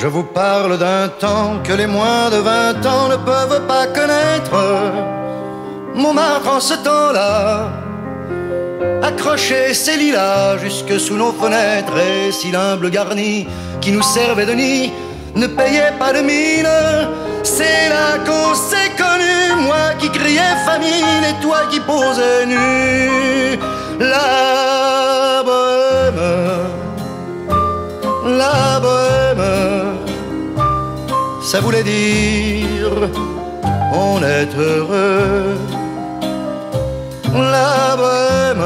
Je vous parle d'un temps que les moins de 20 ans ne peuvent pas connaître. Montmartre en ce temps-là accrochait ses lilas jusque sous nos fenêtres, et si l'humble garni qui nous servait de nid ne payait pas de mine, c'est là qu'on s'est connus, moi qui criais famine et toi qui posais nu. La bohème, ça voulait dire on est heureux. La bohème,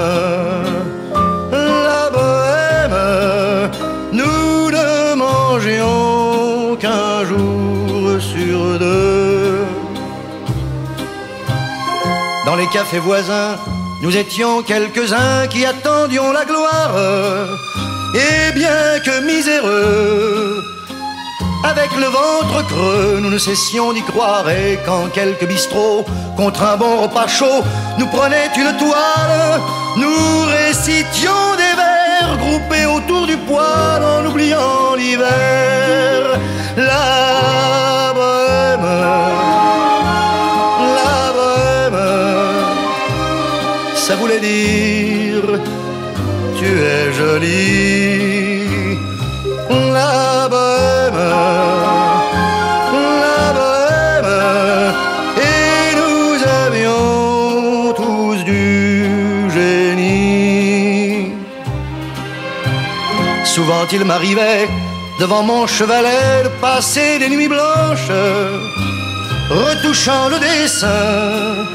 nous ne mangions qu'un jour sur deux. Dans les cafés voisins, nous étions quelques-uns qui attendions la gloire. Et bien que miséreux, avec le ventre creux, nous ne cessions d'y croire. Et quand quelques bistrots, contre un bon repas chaud, nous prenaient une toile, nous récitions des vers groupés autour du poêle en oubliant l'hiver. La bohème, ça voulait dire tu es jolie. La bohème, et nous avions tous du génie. Souvent il m'arrivait devant mon chevalet de passer des nuits blanches, retouchant le dessin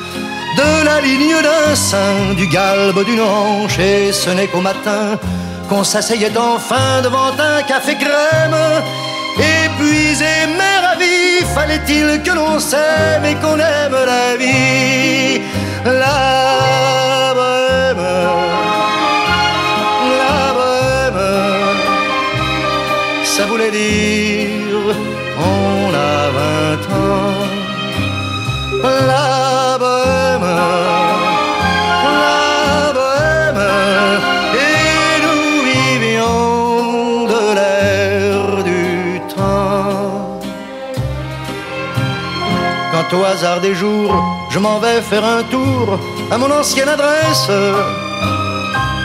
de la ligne d'un sein, du galbe d'une hanche, et ce n'est qu'au matin qu'on s'asseyait enfin devant un café crème. Épuisé mais ravi, fallait-il que l'on s'aime et qu'on aime la vie. La bohème, ça voulait dire on a 20 ans. La bohème, et nous vivions de l'air du temps. Quand au hasard des jours, je m'en vais faire un tour à mon ancienne adresse,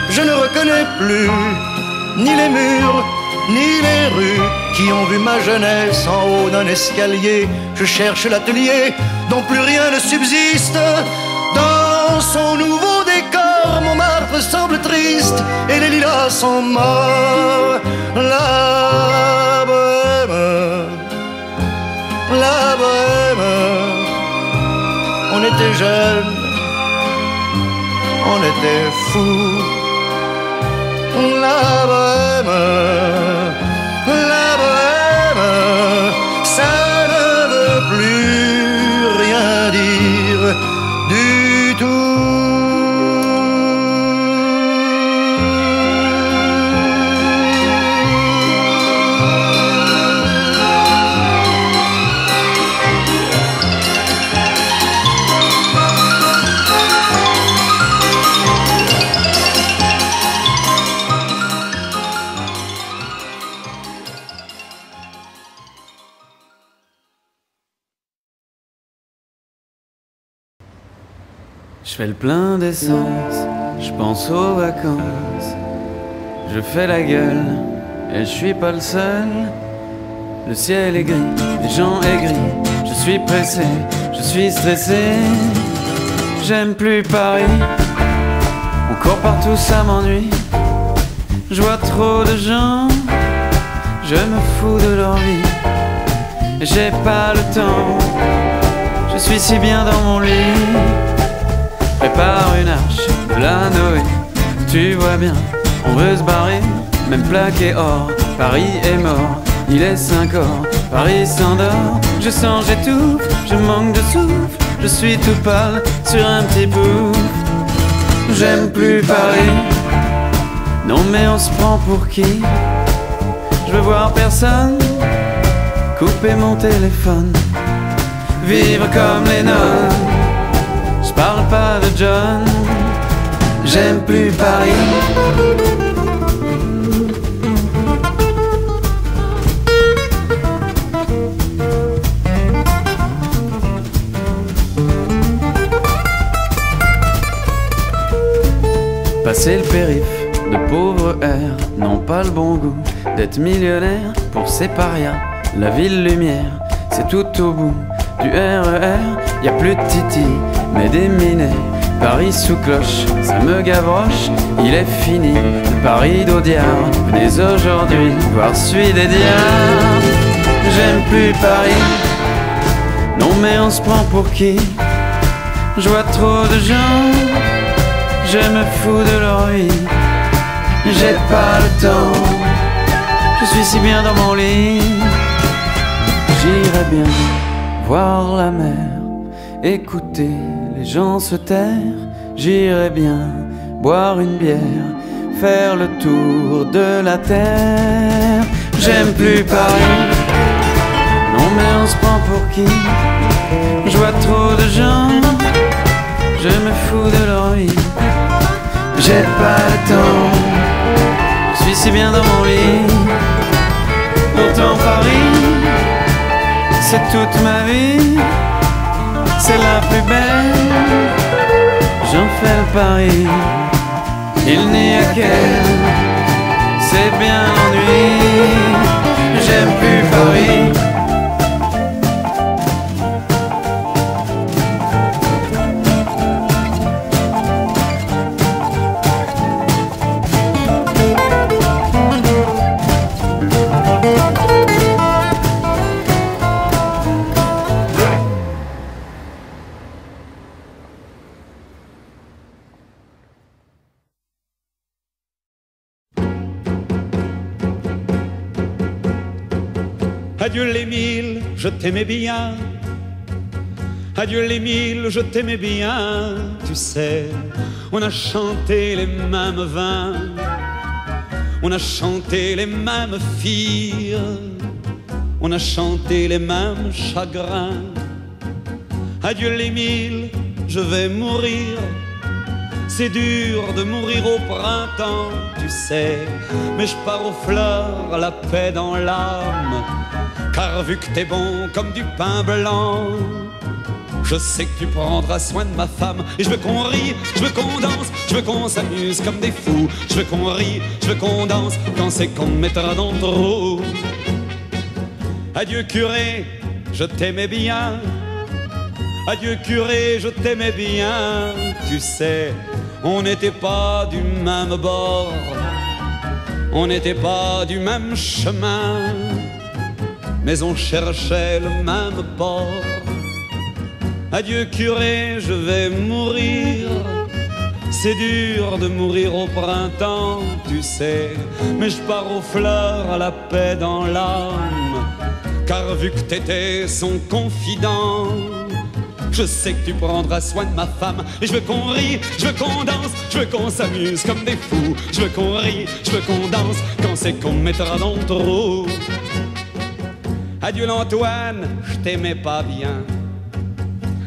je ne reconnais plus ni les murs, ni les rues qui ont vu ma jeunesse en haut d'un escalier. Je cherche l'atelier dont plus rien ne subsiste. Dans son nouveau décor, Montmartre semble triste et les lilas sont morts. La bohème, on était jeunes, on était fous. La bohème, ça ne veut plus rien dire du tout. Je fais le plein d'essence, je pense aux vacances. Je fais la gueule, et je suis pas le seul. Le ciel est gris, les gens aigris. Je suis pressé, je suis stressé. J'aime plus Paris, on court partout, ça m'ennuie. Je vois trop de gens, je me fous de leur vie. J'ai pas le temps, je suis si bien dans mon lit. Prépare une arche de la Noé, tu vois bien, on veut se barrer, même plaqué or. Paris est mort, il est 5 heures, Paris s'endort. Je sens, j'étouffe, je manque de souffle, je suis tout pâle sur un petit pouf. J'aime plus Paris, non mais on se prend pour qui? Je veux voir personne, couper mon téléphone, vivre comme les nonnes. Je parle pas de John, j'aime plus Paris. c'est le périph' de pauvres airs n'ont pas le bon goût d'être millionnaire pour ces parias. La ville lumière, c'est tout au bout du RER. Y a plus de Titi, mais des minets. Paris sous cloche, ça me gavroche. Il est fini, le Paris d'Audiard. Venez aujourd'hui voir celui des diables. J'aime plus Paris, non mais on se prend pour qui? Je vois trop de gens, je me fous de leur vie. J'ai pas le temps, je suis si bien dans mon lit. J'irais bien voir la mer, écouter les gens se taire. J'irais bien boire une bière, faire le tour de la terre. J'aime plus Paris, non mais on se prend pour qui? Je vois trop de gens, je me fous de leur vie. J'ai pas le temps, je suis si bien dans mon lit. Pourtant Paris, c'est toute ma vie, c'est la plus belle. J'en fais le pari, il n'y a qu'elle, c'est bien l'ennui. J'aime plus Paris. Adieu les mille, je t'aimais bien. Adieu les mille, je t'aimais bien. Tu sais, on a chanté les mêmes vins, on a chanté les mêmes filles, on a chanté les mêmes chagrins. Adieu les mille, je vais mourir. C'est dur de mourir au printemps, tu sais, mais je pars aux fleurs, la paix dans l'âme. Car vu que t'es bon comme du pain blanc, je sais que tu prendras soin de ma femme. Et je veux qu'on rie, je veux qu'on danse, je veux qu'on s'amuse comme des fous. Je veux qu'on rie, je veux qu'on danse, quand c'est qu'on me mettra dans le trou. Adieu curé, je t'aimais bien. Adieu curé, je t'aimais bien. Tu sais, on n'était pas du même bord, on n'était pas du même chemin, mais on cherchait le même port. Adieu curé, je vais mourir. C'est dur de mourir au printemps, tu sais, mais je pars aux fleurs, à la paix dans l'âme. Car vu que t'étais son confident, je sais que tu prendras soin de ma femme. Et je veux qu'on rie, je veux qu'on danse, je veux qu'on s'amuse comme des fous. Je veux qu'on rie, je veux qu'on danse, quand c'est qu'on me mettra dans le trou. Adieu l'Antoine, je t'aimais pas bien.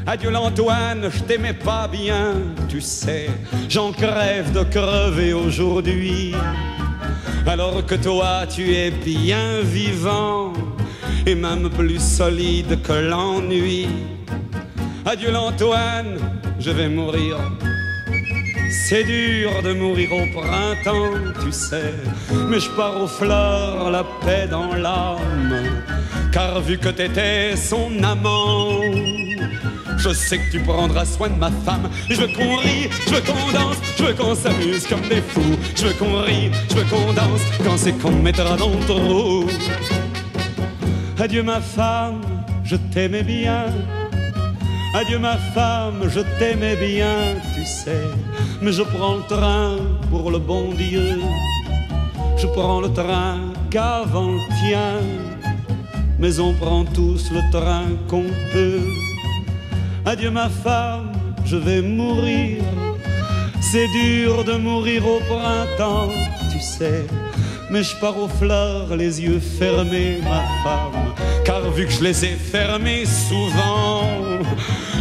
Adieu l'Antoine, je t'aimais pas bien. Tu sais, j'en crève de crever aujourd'hui, alors que toi tu es bien vivant, et même plus solide que l'ennui. Adieu l'Antoine, je vais mourir. C'est dur de mourir au printemps, tu sais, mais je pars aux fleurs, la paix dans l'âme. Car vu que t'étais son amant, je sais que tu prendras soin de ma femme. Et je veux qu'on rie, je veux qu'on danse, je veux qu'on s'amuse comme des fous. Je veux qu'on rie, je veux qu'on danse, quand c'est qu'on me mettra dans le trou. Adieu ma femme, je t'aimais bien. Adieu ma femme, je t'aimais bien, tu sais, mais je prends le train pour le bon Dieu. Je prends le train qu'avant le tien, mais on prend tous le train qu'on peut. Adieu ma femme, je vais mourir. C'est dur de mourir au printemps, tu sais, mais je pars aux fleurs, les yeux fermés, ma femme. Car vu que je les ai fermés souvent,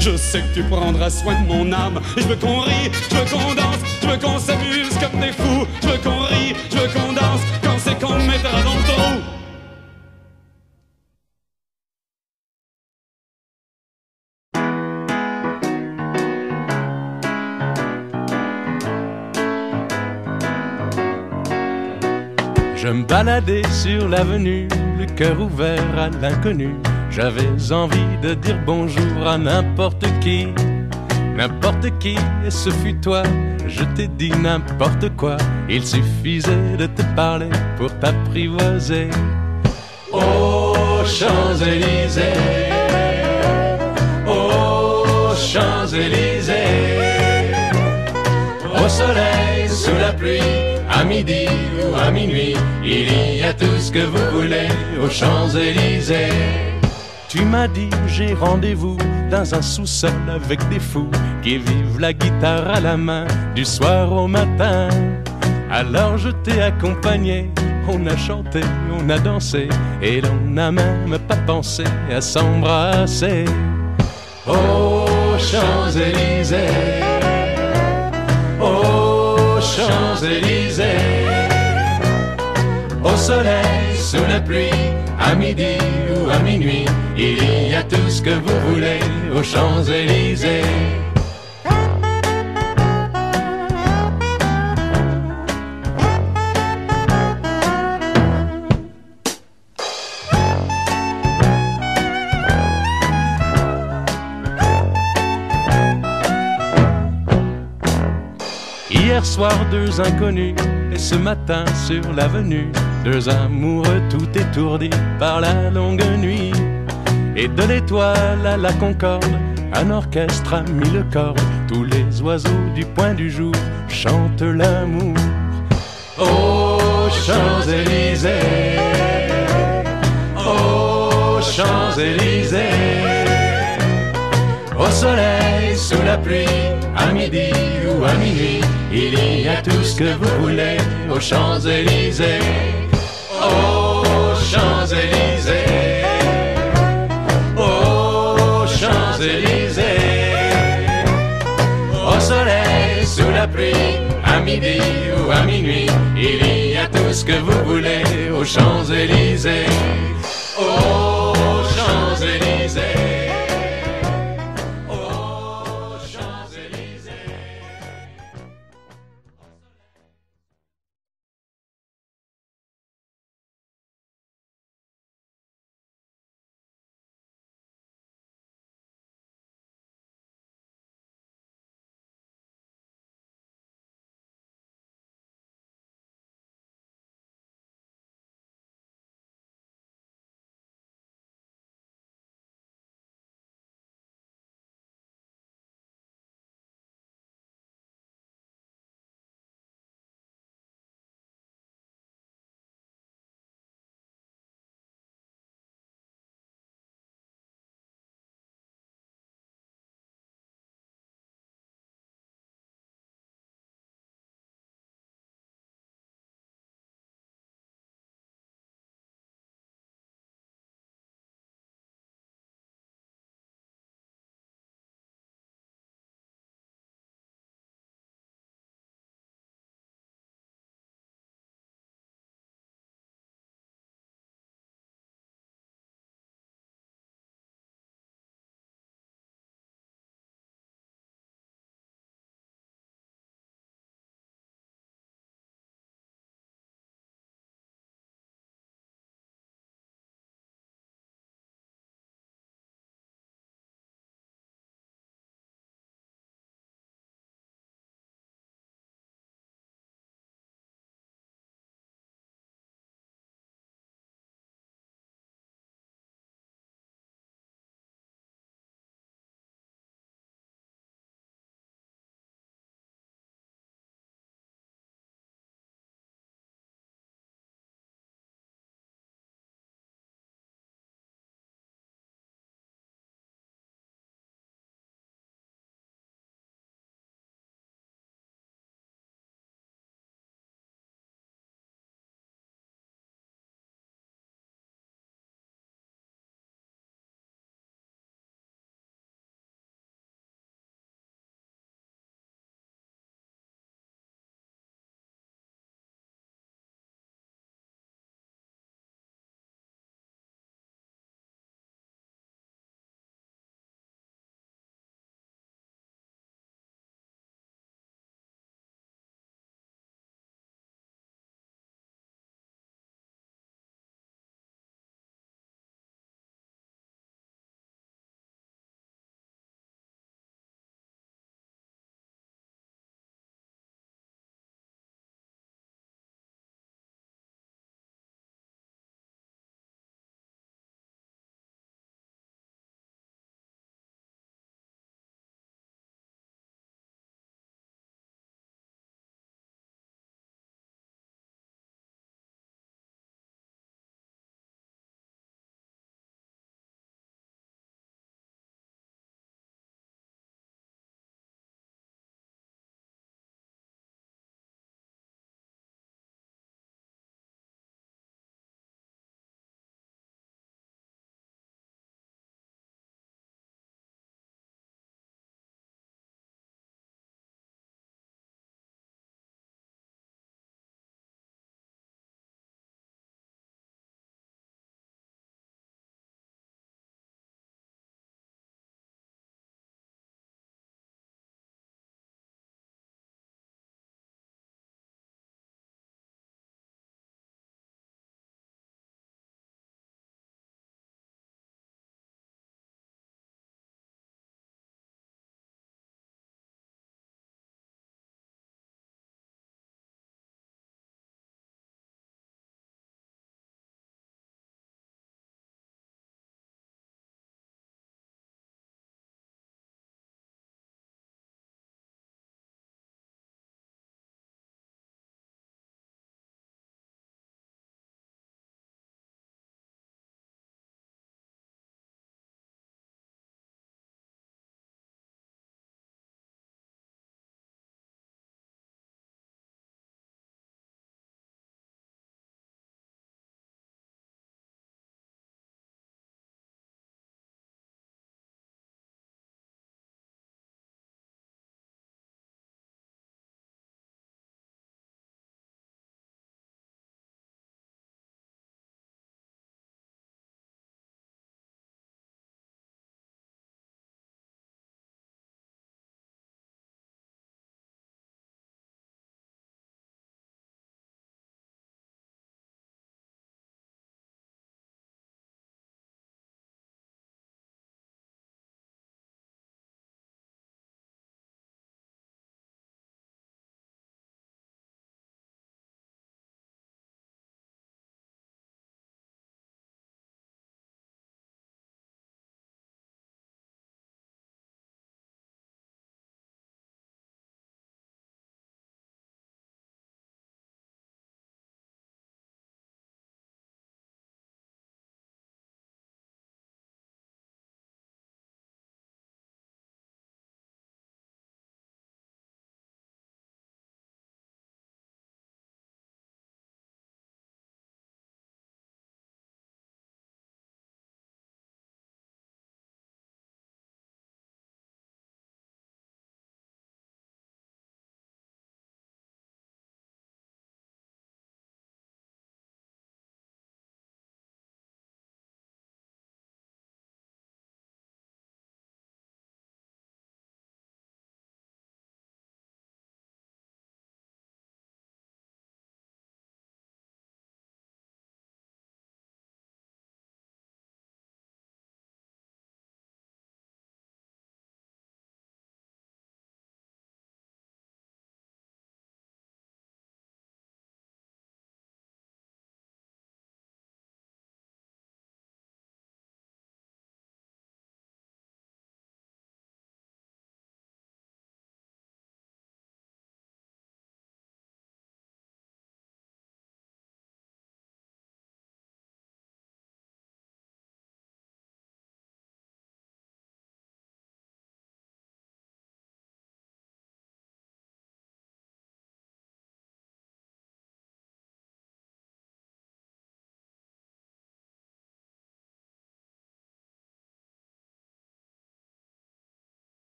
je sais que tu prendras soin de mon âme. Et je veux qu'on rie, je veux qu'on danse, je veux qu'on s'amuse comme des fous. Je veux qu'on rie, je veux qu'on danse, quand c'est qu'on me mettra dans le trou. me baladais sur l'avenue, le cœur ouvert à l'inconnu. J'avais envie de dire bonjour à n'importe qui, et ce fut toi. Je t'ai dit n'importe quoi, il suffisait de te parler pour t'apprivoiser. Aux Champs-Élysées, aux Champs-Élysées, au soleil, sous la pluie, à midi ou à minuit, il y a tout ce que vous voulez aux Champs-Élysées. Tu m'as dit j'ai rendez-vous dans un sous-sol avec des fous qui vivent la guitare à la main du soir au matin. Alors je t'ai accompagné, on a chanté, on a dansé et l'on n'a même pas pensé à s'embrasser. Aux Champs-Élysées, aux Champs-Élysées, au soleil, sous la pluie, à midi ou à minuit, il y a tout ce que vous voulez aux Champs-Élysées. Hier soir, deux inconnus, et ce matin sur l'avenue, deux amoureux tout étourdis par la longue nuit. Et de l'étoile à la concorde, un orchestre a mis le corps. Tous les oiseaux du point du jour chantent l'amour. Aux Champs-Élysées, aux Champs-Élysées, au soleil, sous la pluie, à midi ou à minuit, il y a tout ce que vous voulez aux Champs-Élysées. Aux Champs-Élysées, aux Champs-Élysées, au soleil, sous la pluie, à midi ou à minuit, il y a tout ce que vous voulez aux Champs-Élysées. Aux Champs-Élysées.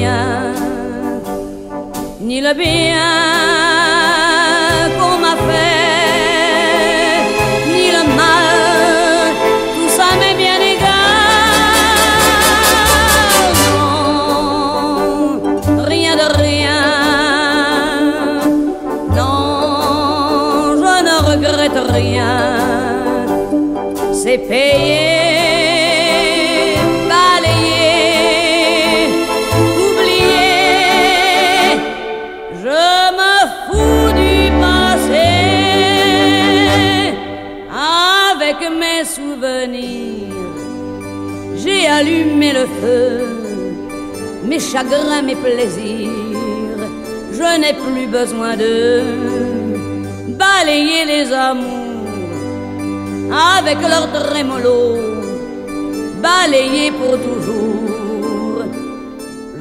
rien, ni le bien qu'on m'a fait, ni le mal, tout ça m'est bien égal. Non, rien de rien, non, je ne regrette rien, c'est payé. J'ai allumé le feu, mes chagrins, mes plaisirs. Je n'ai plus besoin de balayer les amours avec leur trémolo, balayer pour toujours.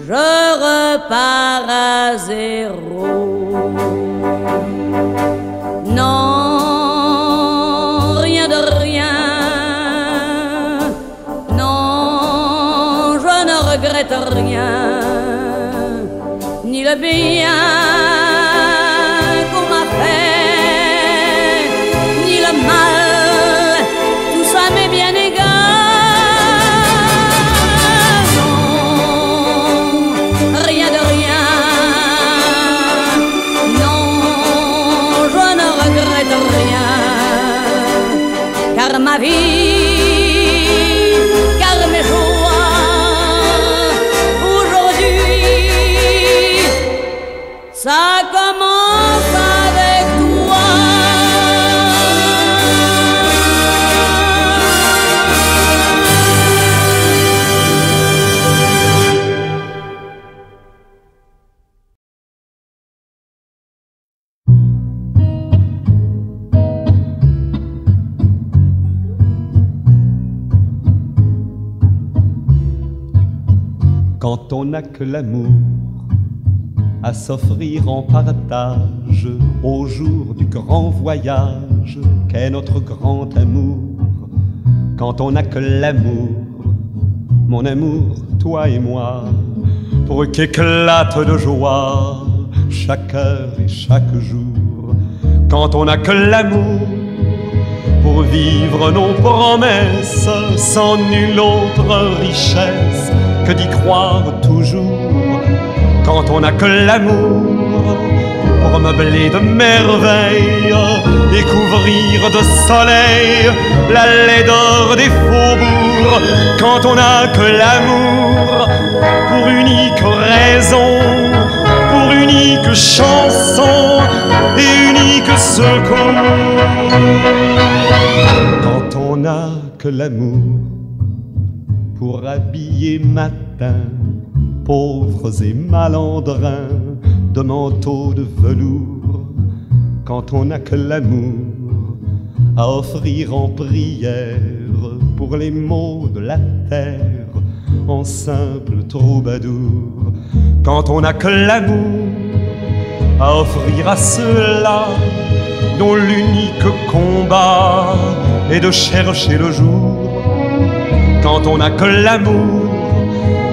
Je repars à zéro. Non, rien de rien. Je ne regrette rien, ni le bien qu'on m'a fait, ni le mal, tout ça m'est bien égal. Non, rien de rien, non, je ne regrette rien, car ma vie, car mes jours, ça commence avec toi. Quand on n'a que l'amour à s'offrir en partage au jour du grand voyage qu'est notre grand amour. Quand on n'a que l'amour, mon amour, toi et moi, pour qu'éclate de joie chaque heure et chaque jour. Quand on n'a que l'amour pour vivre nos promesses sans nulle autre richesse que d'y croire toujours. Quand on n'a que l'amour pour meubler de merveilles et couvrir de soleil la laideur des faubourgs. Quand on n'a que l'amour pour unique raison, pour unique chanson et unique secours. Quand on n'a que l'amour pour habiller matin pauvres et malandrins de manteaux de velours. Quand on n'a que l'amour à offrir en prière pour les maux de la terre en simple troubadour. Quand on n'a que l'amour à offrir à ceux-là dont l'unique combat est de chercher le jour. Quand on n'a que l'amour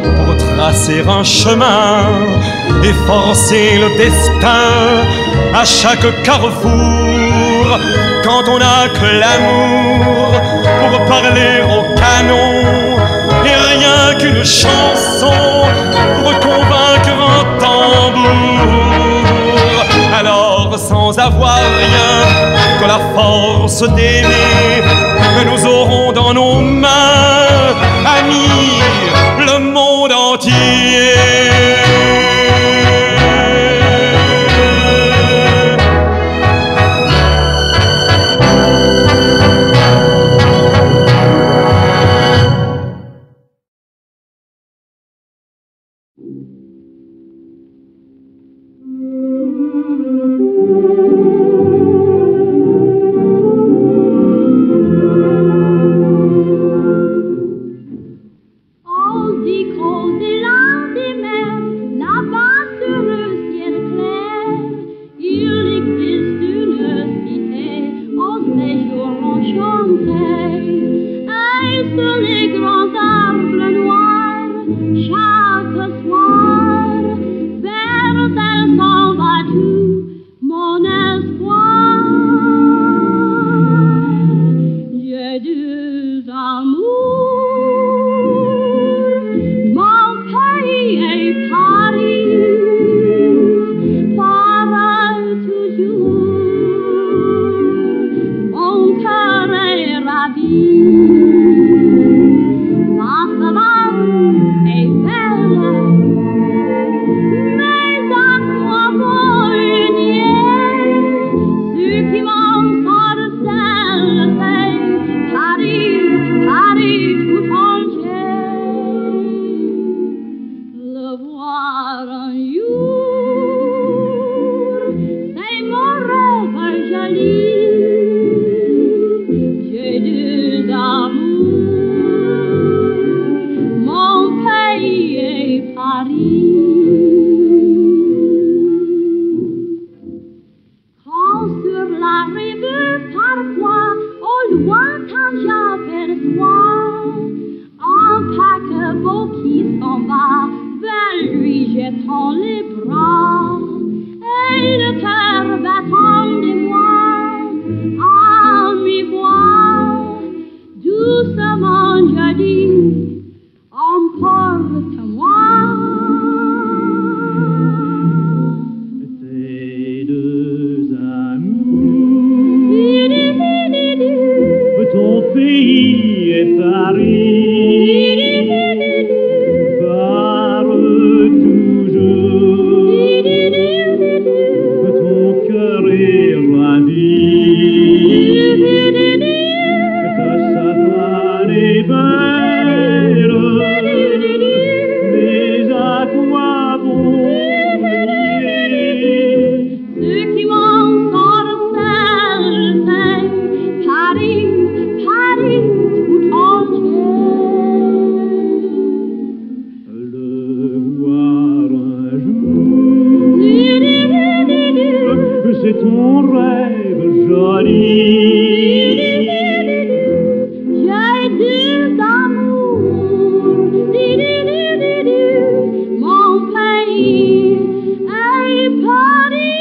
pour tracer un chemin et forcer le destin à chaque carrefour. Quand on n'a que l'amour pour parler au canon et rien qu'une chanson pour convaincre un tambour. Alors sans avoir rien que la force d'aimer, nous aurons dans nos mains, amis, le monde entier. amours, mon pays est Paris, parle toujours, mon cœur est ravi. Ma savane est belle, mais à quoi bon unier? Ceux qui m'en sorcellent, c'est Paris, Paris tout entier. Le voir un jour, c'est mon rêve joli. J'ai deux amours, mon pays est Paris. Quand sur la rive, parfois, au lointain j'aperçois un paquebot qui s'en va, vers lui jetant les bras, et le cœur battant de moi, à mi-voix, doucement je dis, emporte-moi. Ces deux amours, ton pays est Paris, parle toujours, ton cœur est ravi, ta savane est belle, mais à quoi bon nier? Ceux qui m'en sorcellent, c'est Paris, Paris tout entier. Le voir un jour, c'est ton rêve joli. J'ai deux amours, mon pays est Paris.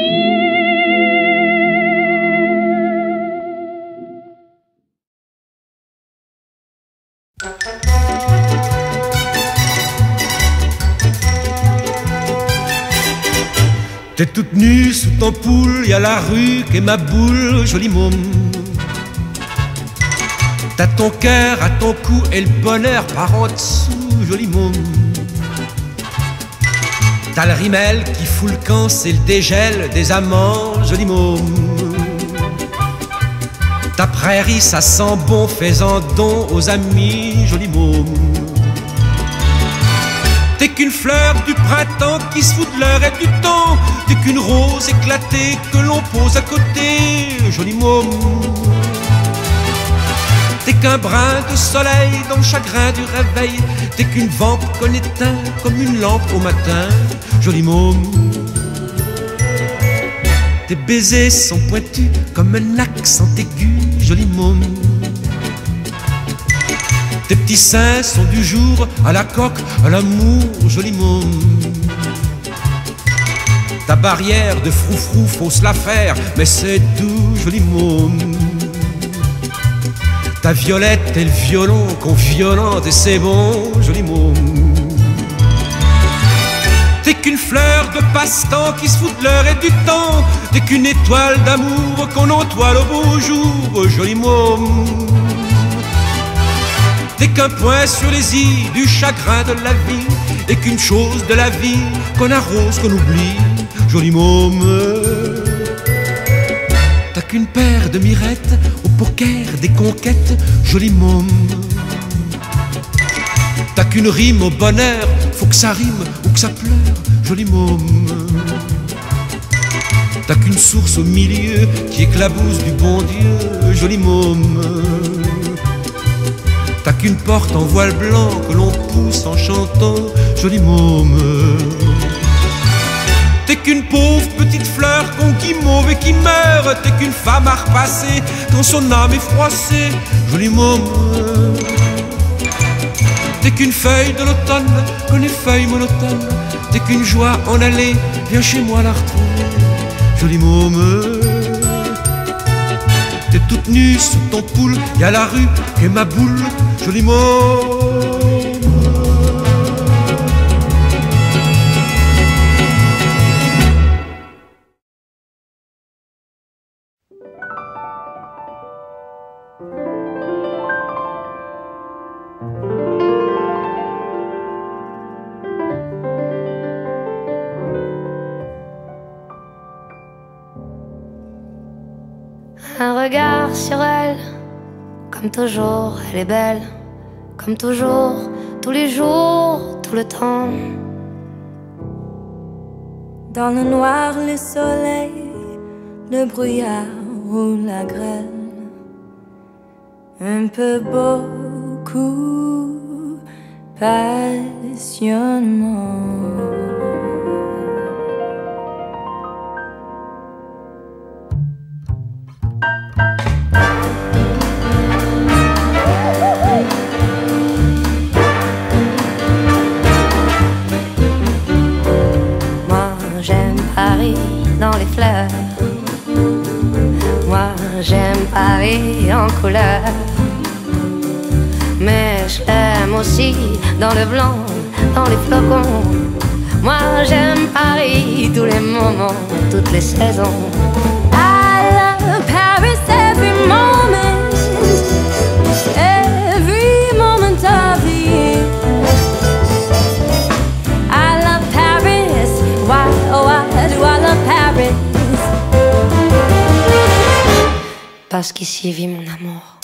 T'es toute nue sous ton poule, y a la rue qu'est ma boule, joli môme. T'as ton cœur à ton cou et le bonheur par en dessous, joli môme. T'as le rimel qui fout le camp, c'est le dégel des amants, joli môme. Ta prairie, ça sent bon, fais-en don aux amis, joli môme. T'es qu'une fleur du printemps qui se fout de l'heure et du temps. T'es qu'une rose éclatée que l'on pose à côté, joli môme. T'es qu'un brin de soleil dans le chagrin du réveil. T'es qu'une vampe qu'on éteint comme une lampe au matin, joli môme. Tes baisers sont pointus comme un accent aigu, joli môme. Tes petits seins sont du jour à la coque, à l'amour, joli môme. Ta barrière de froufrou, faut se la faire, mais c'est doux, joli môme. Ta violette et le violon qu'on violente et c'est bon, joli môme. T'es qu'une fleur de passe-temps qui se fout de l'heure et du temps. T'es qu'une étoile d'amour qu'on entoile au beau jour, joli môme. T'es qu'un point sur les i du chagrin de la vie, et qu'une chose de la vie qu'on arrose, qu'on oublie, joli môme. T'as qu'une paire de mirettes au poker des conquêtes, joli môme. T'as qu'une rime au bonheur, faut que ça rime ou que ça pleure, joli môme. T'as qu'une source au milieu qui éclabousse du bon Dieu, joli môme. T'as qu'une porte en voile blanc que l'on pousse en chantant, joli môme. T'es qu'une pauvre petite fleur qu'on guimauve et qui meurt. T'es qu'une femme à repasser quand son âme est froissée, joli môme. T'es qu'une feuille de l'automne, qu'on effeuille monotone. T'es qu'une joie en aller, viens chez moi la retrouver, joli môme. t'es toute nue sous ton poule, y a la rue et ma boule, joli mot. Un regard sur elle, comme toujours, elle est belle, comme toujours, tous les jours, tout le temps. Dans le noir, le soleil, le brouillard ou la grêle, un peu beaucoup, passionnément. Dans les fleurs, moi j'aime Paris en couleur, mais je l'aime aussi dans le blanc, dans les flocons. Moi j'aime Paris tous les moments, toutes les saisons. I love Paris every moment of the year. I love Paris, why, oh why do I love Paris? Parce qu'ici vit mon amour.